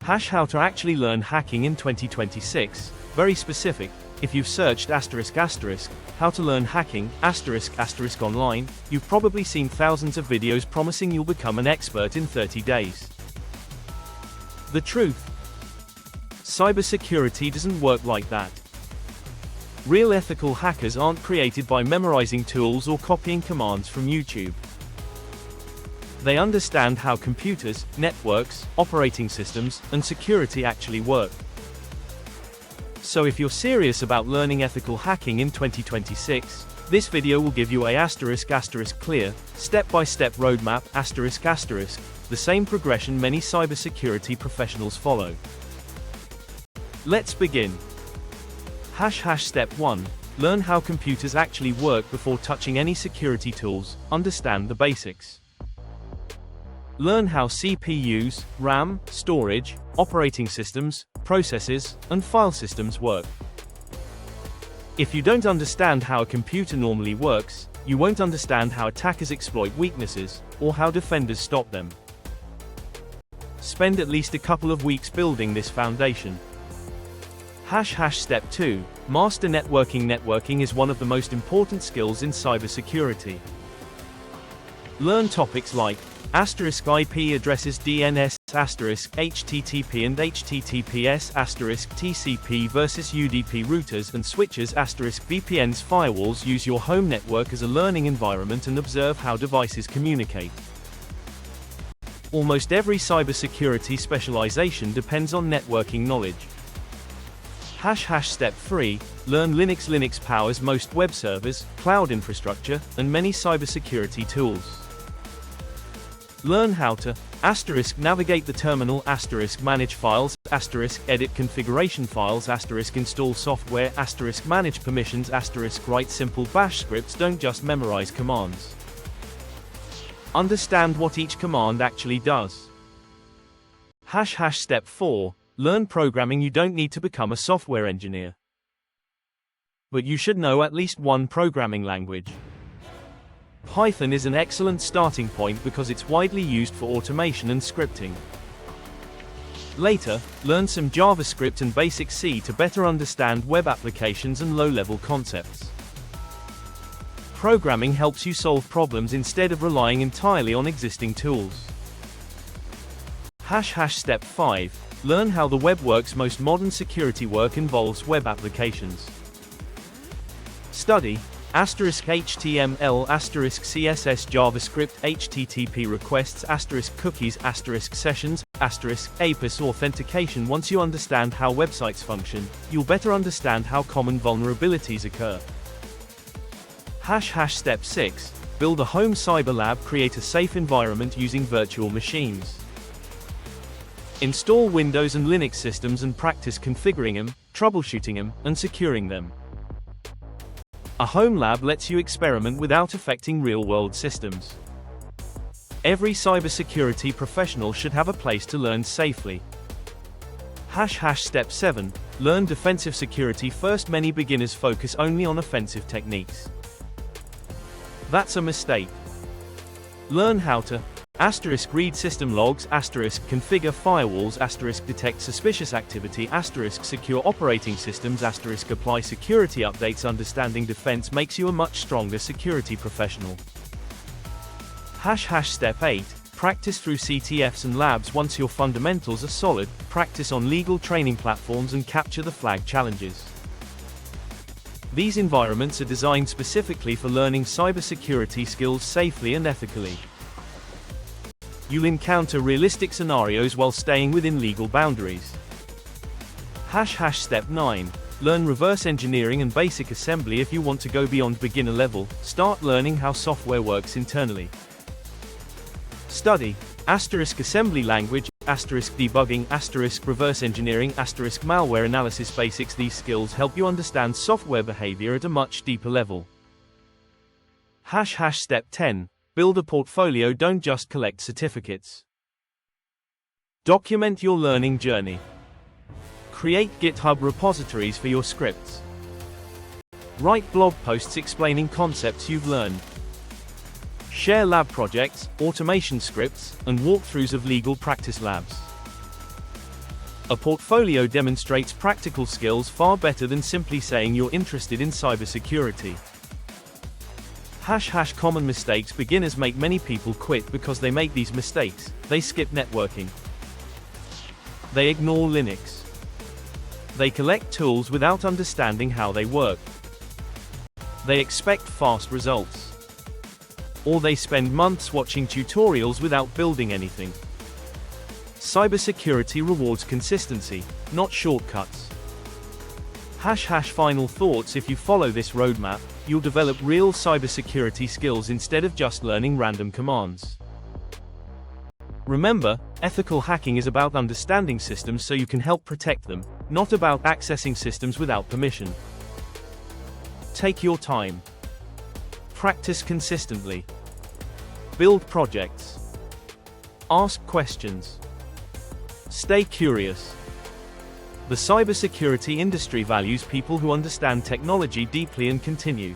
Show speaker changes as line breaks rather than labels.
How to actually learn hacking in 2026. Very specific. If you've searched how to learn hacking online, you've probably seen thousands of videos promising you'll become an expert in 30 days. The truth: cybersecurity doesn't work like that. Real ethical hackers aren't created by memorizing tools or copying commands from YouTube. They understand how computers, networks, operating systems, and security actually work. So if you're serious about learning ethical hacking in 2026, this video will give you a clear, step-by-step roadmap the same progression many cybersecurity professionals follow. Let's begin. Step 1. Learn how computers actually work before touching any security tools. Understand the basics. Learn how CPUs, RAM, storage, operating systems, processors, and file systems work. If you don't understand how a computer normally works, you won't understand how attackers exploit weaknesses, or how defenders stop them. Spend at least a couple of weeks building this foundation. Step 2. Master networking. Networking is one of the most important skills in cybersecurity. Learn topics like *IP addresses, DNS, *HTTP and HTTPS, *TCP versus UDP routers and switches, *VPNs, firewalls. Use your home network as a learning environment and observe how devices communicate. Almost every cybersecurity specialization depends on networking knowledge. Step 3. Learn Linux. Linux powers most web servers, cloud infrastructure, and many cybersecurity tools. Learn how to navigate the terminal, manage files, edit configuration files, install software, manage permissions, write simple bash scripts. Don't just memorize commands. Understand what each command actually does. Step 4. Learn programming. You don't need to become a software engineer, but you should know at least one programming language. Python is an excellent starting point because it's widely used for automation and scripting. Later, learn some JavaScript and basic C to better understand web applications and low-level concepts. Programming helps you solve problems instead of relying entirely on existing tools. Step 5. Learn how the web works. Most modern security work involves web applications. Study HTML, CSS, JavaScript, HTTP requests, cookies, sessions, APIS authentication. Once you understand how websites function, you'll better understand how common vulnerabilities occur. Step 6. Build a home cyber lab. Create a safe environment using virtual machines. Install Windows and Linux systems and practice configuring them, troubleshooting them, and securing them. A home lab lets you experiment without affecting real-world systems. Every cybersecurity professional should have a place to learn safely. Step 7. Learn defensive security first. Many beginners focus only on offensive techniques. That's a mistake. Learn how to read system logs, configure firewalls, detect suspicious activity, secure operating systems, apply security updates. Understanding defense makes you a much stronger security professional. Step 8. Practice through CTFs and labs. Once your fundamentals are solid, practice on legal training platforms and capture the flag challenges. These environments are designed specifically for learning cybersecurity skills safely and ethically. You'll encounter realistic scenarios while staying within legal boundaries. Step 9. Learn reverse engineering and basic assembly. If you want to go beyond beginner level, start learning how software works internally. Study assembly language, debugging, reverse engineering, malware analysis basics. These skills help you understand software behavior at a much deeper level. Step 10. Build a portfolio. Don't just collect certificates. Document your learning journey. Create GitHub repositories for your scripts. Write blog posts explaining concepts you've learned. Share lab projects, automation scripts, and walkthroughs of legal practice labs. A portfolio demonstrates practical skills far better than simply saying you're interested in cybersecurity. Common mistakes beginners make. Many people quit because they make these mistakes. They skip networking. They ignore Linux. They collect tools without understanding how they work. They expect fast results. Or they spend months watching tutorials without building anything. Cybersecurity rewards consistency, not shortcuts. Final thoughts: if you follow this roadmap, you'll develop real cybersecurity skills instead of just learning random commands. Remember, ethical hacking is about understanding systems so you can help protect them, not about accessing systems without permission. Take your time. Practice consistently. Build projects. Ask questions. Stay curious. The cybersecurity industry values people who understand technology deeply and continue.